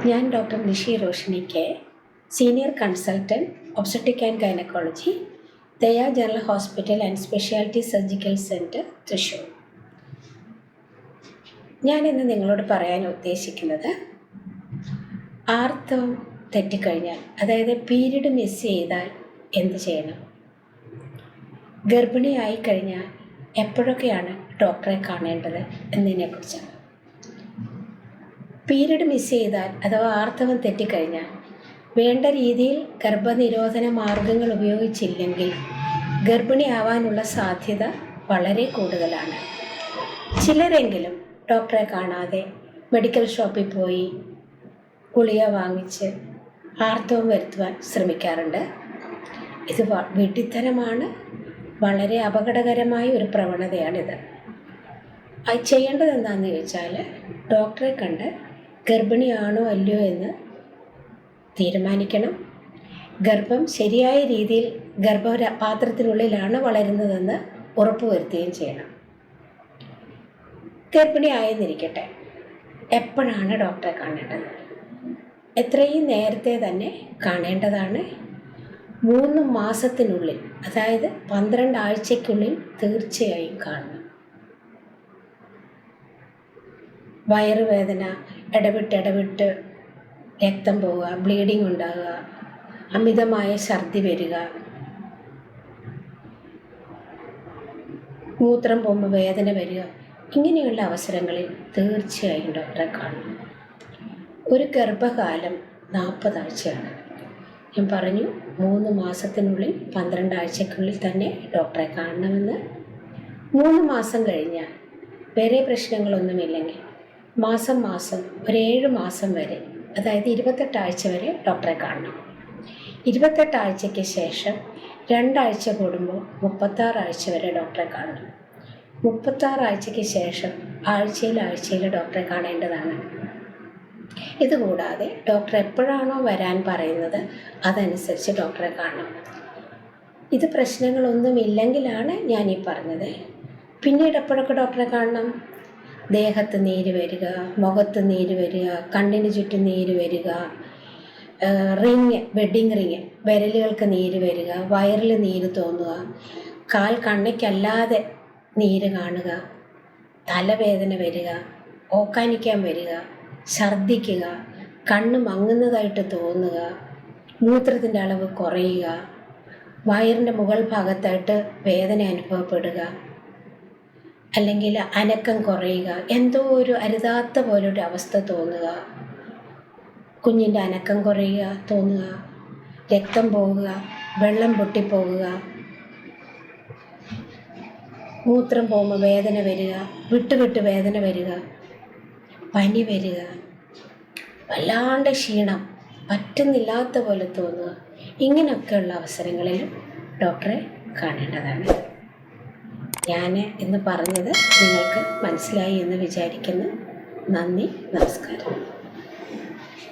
ഞാൻ doctor Nishi Roshini K, senior consultant obstetric and gynaecology, Daya general hospital and speciality surgical centre, Thrissur. ഞാനിന്ന് നിങ്ങളോട് പറയാൻ ഉദ്ദേശിക്കുന്നത്, ആർത്തവം തെറ്റിക്കഴിഞ്ഞാൽ, അതായത് പീരീഡ് മിസ് ചെയ്താൽ എന്ത് ചെയ്യണം, ഗർഭിണിയായി കഴിഞ്ഞാൽ എപ്പോഴൊക്കെയാണ് ഡോക്ടറെ കാണേണ്ടത് എന്നതിനെക്കുറിച്ചാണ്. പീരീഡ് മിസ് ചെയ്താൽ അഥവാ ആർത്തവം തെറ്റിക്കഴിഞ്ഞാൽ വേണ്ട രീതിയിൽ ഗർഭനിരോധന മാർഗങ്ങൾ ഉപയോഗിച്ചില്ലെങ്കിൽ ഗർഭിണിയാവാനുള്ള സാധ്യത വളരെ കൂടുതലാണ്. ചിലരെങ്കിലും ഡോക്ടറെ കാണാതെ മെഡിക്കൽ ഷോപ്പിൽ പോയി ഗുളിക വാങ്ങിച്ച് ആർത്തവം വരുത്തുവാൻ ശ്രമിക്കാറുണ്ട്. ഇത് വിഡ്ഢിത്തരമാണ്. വളരെ അപകടകരമായ ഒരു പ്രവണതയാണിത്. അത് ചെയ്യേണ്ടത് എന്താണെന്ന് ചോദിച്ചാൽ, ഡോക്ടറെ കണ്ട് ഗർഭിണിയാണോ അല്ലയോ എന്ന് തീരുമാനിക്കണം. ഗർഭം ശരിയായ രീതിയിൽ ഗർഭപാത്രത്തിനുള്ളിലാണ് വളരുന്നതെന്ന് ഉറപ്പുവരുത്തുകയും ചെയ്യണം. ഗർഭിണിയായെന്നിരിക്കട്ടെ, എപ്പോഴാണ് ഡോക്ടറെ കാണേണ്ടത്? എത്രയും നേരത്തെ തന്നെ കാണേണ്ടതാണ്. 3 മാസത്തിനുള്ളിൽ, അതായത് 12 ആഴ്ചയ്ക്കുള്ളിൽ തീർച്ചയായും കാണണം. വയറുവേദന, ഇടവിട്ട് രക്തം പോവുക, ബ്ലീഡിങ് ഉണ്ടാകുക, അമിതമായ ഛർദി വരിക, മൂത്രം പോകുമ്പോൾ വേദന വരിക, ഇങ്ങനെയുള്ള അവസരങ്ങളിൽ തീർച്ചയായും ഡോക്ടറെ കാണണം. ഒരു ഗർഭകാലം 40 ആഴ്ചയാണ്. ഞാൻ പറഞ്ഞു 3 മാസത്തിനുള്ളിൽ 12 ആഴ്ചയ്ക്കുള്ളിൽ തന്നെ ഡോക്ടറെ കാണണമെന്ന്. 3 മാസം കഴിഞ്ഞാൽ വേറെ പ്രശ്നങ്ങളൊന്നുമില്ലെങ്കിൽ മാസം ഒരു 7 മാസം വരെ, അതായത് 28 ആഴ്ച വരെ ഡോക്ടറെ കാണണം. 28 ആഴ്ചയ്ക്ക് ശേഷം 2 ആഴ്ച കൂടുമ്പോൾ 36 ആഴ്ച വരെ ഡോക്ടറെ കാണണം. 36 ആഴ്ചയ്ക്ക് ശേഷം ആഴ്ചയിൽ ഡോക്ടറെ കാണേണ്ടതാണ്. ഇതുകൂടാതെ ഡോക്ടർ എപ്പോഴാണോ വരാൻ പറയുന്നത് അതനുസരിച്ച് ഡോക്ടറെ കാണണം. ഇത് പ്രശ്നങ്ങളൊന്നുമില്ലെങ്കിലാണ് ഞാനീ പറഞ്ഞത്. പിന്നീട് എപ്പോഴൊക്കെ ഡോക്ടറെ കാണണം? ദേഹത്ത് നീര് വരിക, മുഖത്ത് നീര് വരിക, കണ്ണിന് ചുറ്റും നീര് വരിക, വെഡ്ഡിങ് റിങ് വിരലുകൾക്ക് നീര് വരിക, വയറിൽ നീര് തോന്നുക, കാൽ കണ്ണയ്ക്കല്ലാതെ നീര് കാണുക, തലവേദന വരിക, ഓക്കാനിക്കാൻ വരിക, ഛർദ്ദിക്കുക, കണ്ണ് മങ്ങുന്നതായിട്ട് തോന്നുക, മൂത്രത്തിൻ്റെ അളവ് കുറയുക, വയറിൻ്റെ മുകൾ ഭാഗത്തായിട്ട് വേദന അനുഭവപ്പെടുക, അല്ലെങ്കിൽ അനക്കം കുറയുക, എന്തോ ഒരു അരുതാത്ത പോലൊരു അവസ്ഥ തോന്നുക, കുഞ്ഞിൻ്റെ അനക്കം കുറയുക തോന്നുക, രക്തം പോകുക, വെള്ളം പൊട്ടിപ്പോകുക, മൂത്രം പോകുമ്പോൾ വേദന വരിക, വിട്ട് വേദന വരിക, പനി വരിക, വല്ലാണ്ട് ക്ഷീണം, പറ്റുന്നില്ലാത്ത പോലെ തോന്നുക, ഇങ്ങനെയൊക്കെയുള്ള അവസരങ്ങളിൽ ഡോക്ടറെ കാണേണ്ടതാണ്. ഞാൻ ഇന്ന് പറഞ്ഞത് നിങ്ങൾക്ക് മനസ്സിലായി എന്ന് വിചാരിക്കുന്നു. നന്ദി, നമസ്കാരം.